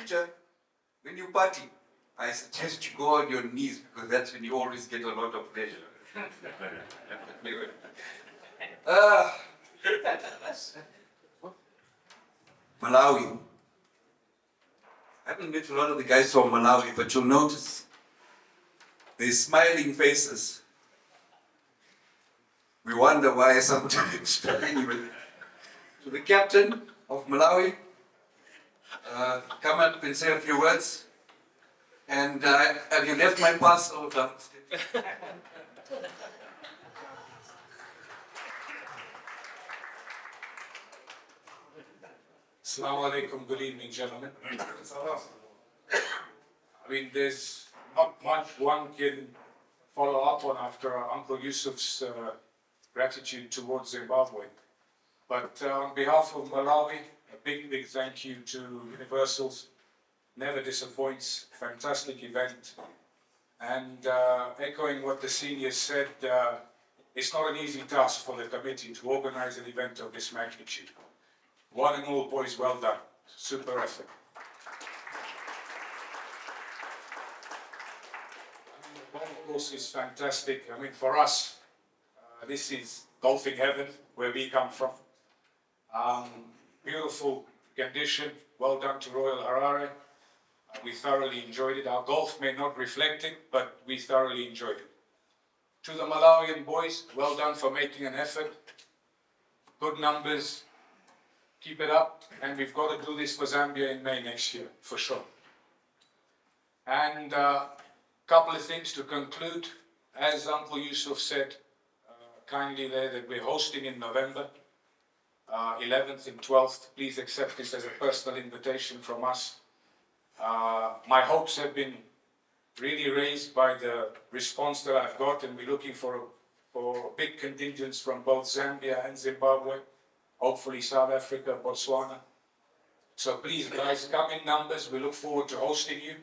future, when you party, I suggest you go on your knees because that's when you always get a lot of pleasure. Malawi. I haven't met a lot of the guys from Malawi, but you'll notice they're smiling faces. We wonder why sometimes. But anyway, to the captain of Malawi, come up and say a few words. And have you left my parcel downstairs? Assalamu alaikum, good evening, gentlemen. I mean, there's not much one can follow up on after Uncle Yusuf's gratitude towards Zimbabwe. But on behalf of Malawi, a big, big thank you to Universals. Never disappoints, fantastic event. And echoing what the seniors said, it's not an easy task for the committee to organize an event of this magnitude. One and all, boys, well done. Super effort. The golf course is fantastic. I mean, for us, this is golfing heaven, where we come from. Beautiful condition. Well done to Royal Harare. We thoroughly enjoyed it. Our golf may not reflect it, but we thoroughly enjoyed it. To the Malawian boys, well done for making an effort. Good numbers. Keep it up. And we've got to do this for Zambia in May next year, for sure. And a couple of things to conclude. As Uncle Yusuf said kindly there, that we're hosting in November, 11th and 12th. Please accept this as a personal invitation from us. My hopes have been really raised by the response that I've got, and we're looking for big contingents from both Zambia and Zimbabwe, hopefully South Africa, Botswana. So please, guys, come in numbers. We look forward to hosting you.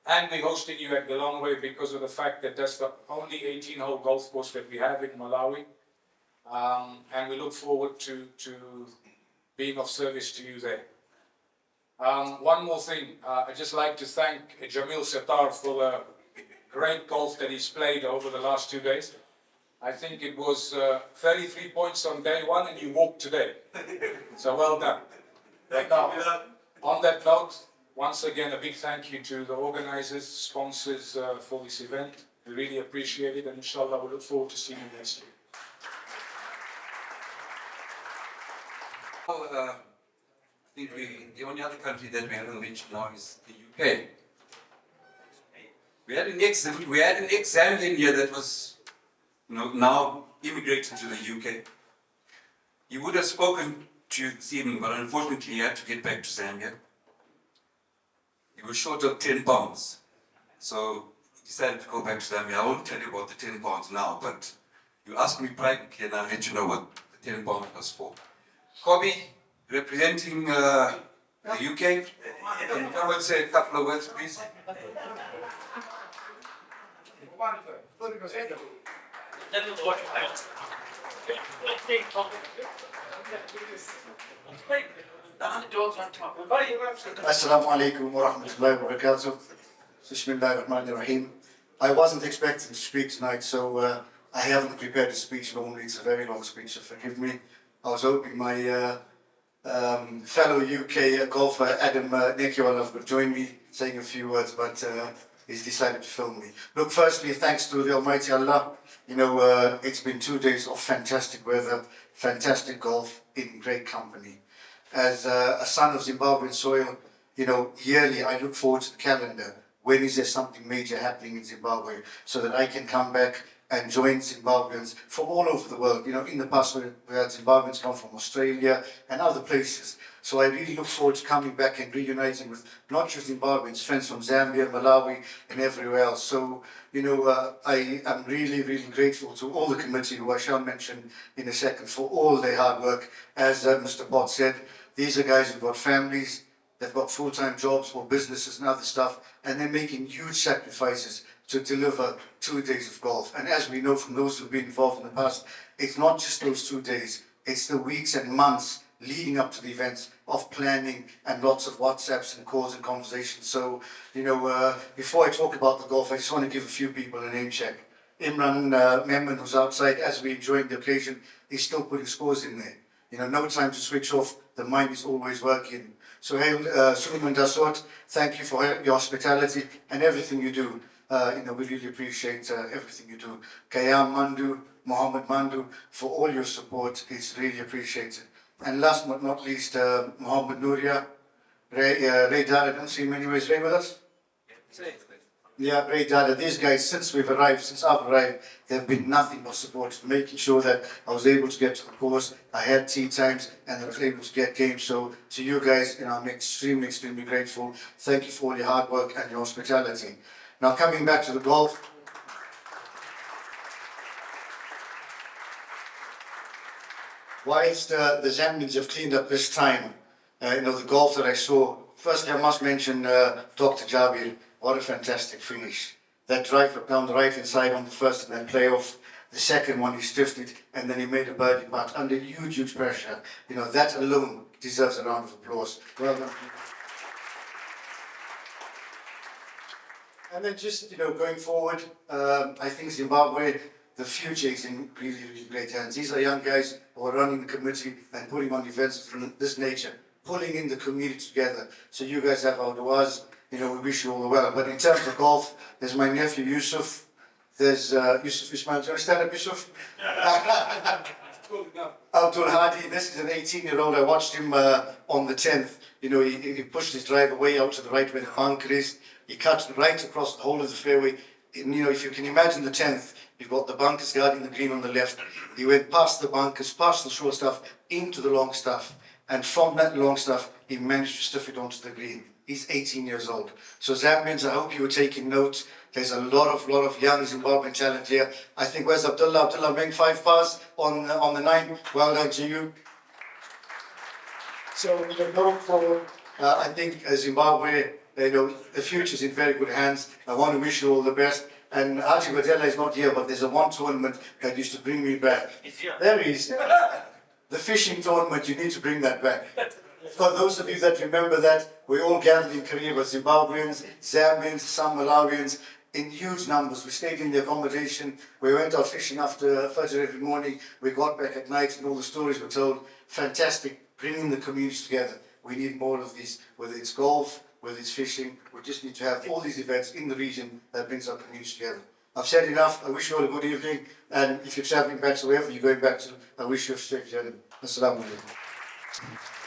And we're hosting you at Lilongwe because of the fact that that's the only 18-hole golf course that we have in Malawi. And we look forward to being of service to you there. One more thing, I'd just like to thank Jamil Sattar for the great golf that he's played over the last 2 days. I think it was 33 points on day one and you walked today. So well done. Now, on that note, once again, a big thank you to the organizers, sponsors for this event. We really appreciate it, and inshallah, we look forward to seeing you next year. I think the only other country that we haven't mentioned now is the UK. We had an ex-Zambian here that was now immigrated to the UK. He would have spoken to you this evening, but unfortunately he had to get back to Zambia. He was short of 10 pounds. So he decided to go back to Zambia. I won't tell you about the 10 pounds now, but you ask me privately and I'll let you know what the 10 pounds was for. Kobe, representing the UK, can you say a couple of words, please? Assalamu alaikum wa rahmatullahi wa barakatuh. Bismillahir Rahmanir Rahim. I wasn't expecting to speak tonight, so I haven't prepared a speech. Normally it's a very long speech, so forgive me. I was hoping my fellow UK golfer Adam Nikiolov would join me saying a few words, but he's decided to film me. Look, firstly, thanks to the Almighty Allah. It's been 2 days of fantastic weather, fantastic golf in great company. As a son of Zimbabwean soil, yearly I look forward to the calendar. When is there something major happening in Zimbabwe so that I can come back and join Zimbabweans from all over the world. In the past we had Zimbabweans come from Australia and other places. So I really look forward to coming back and reuniting with not just Zimbabweans, friends from Zambia, Malawi and everywhere else. So, I am really, really grateful to all the committee, who I shall mention in a second, for all their hard work. As Mr. Bott said, these are guys who've got families, they've got full-time jobs or businesses and other stuff, and they're making huge sacrifices to deliver 2 days of golf. And as we know from those who've been involved in the past, it's not just those 2 days, it's the weeks and months leading up to the events, of planning, and lots of WhatsApps and calls and conversations. So, before I talk about the golf, I just want to give a few people a name check. Imran Memon, who's outside, as we're enjoying the occasion, he's still putting scores in there. No time to switch off, the mind is always working. So, Suleiman Dassault, thank you for your hospitality and everything you do. We really appreciate everything you do. Kayam Mandu, Mohammed Mandu, for all your support, it's really appreciated. And last but not least, Mohammed Nouria, Ray Dada, I don't see him anyways. Ray with us? Yeah, Ray Dada. These guys, since I've arrived, they've been nothing but support, making sure that I was able to get to the course, I had tea times, and I was able to get games. So to you guys, I'm extremely, extremely grateful. Thank you for all your hard work and your hospitality. Now coming back to the golf. Whilst the Zambians have cleaned up this time, the golf that I saw, firstly I must mention Dr. Jabir. What a fantastic finish. That drive up down the right-hand side on the first and then playoff. The second one he stiffed it and then he made a birdie putt under huge, huge pressure. That alone deserves a round of applause. Well done. And then just, going forward, I think Zimbabwe, the future is in really, really great hands. These are young guys who are running the committee and putting on events of this nature, pulling in the community together. So you guys have our duas. We wish you all the well. But in terms of golf, there's my nephew Yusuf. There's Yusuf Ismail. Do you understand it, Yusuf? Abdul Hadi. This is an 18-year-old. I watched him on the 10th. He pushed his driver way out to the right where the bunker is. He cut right across the whole of the fairway. If you can imagine the 10th, you've got the bunkers guarding the green on the left. He went past the bunkers, past the short stuff, into the long stuff. And from that long stuff, he managed to stuff it onto the green. He's 18 years old. So Zambians, I hope you were taking notes. There's a lot of young Zimbabwean talent here. I think, where's Abdullah? Abdullah making 5 pars on the 9. Well done to you. So going forward, I think Zimbabwe, the future's in very good hands. I want to wish you all the best. And Haji Badella is not here, but there's a one tournament that used to bring me back. There he is. The fishing tournament, you need to bring that back. For those of you that remember that, we all gathered in Korea with Zimbabweans, Zambians, some Malawians, in huge numbers. We stayed in the accommodation. We went out fishing after Fajr every morning. We got back at night and all the stories were told. Fantastic, bringing the communities together. We need more of these, whether it's golf, whether it's fishing. We just need to have all these events in the region that brings our communities together. I've said enough. I wish you all a good evening. And if you're traveling back to wherever you're going back to, I wish you a safe journey. Assalamu alaikum.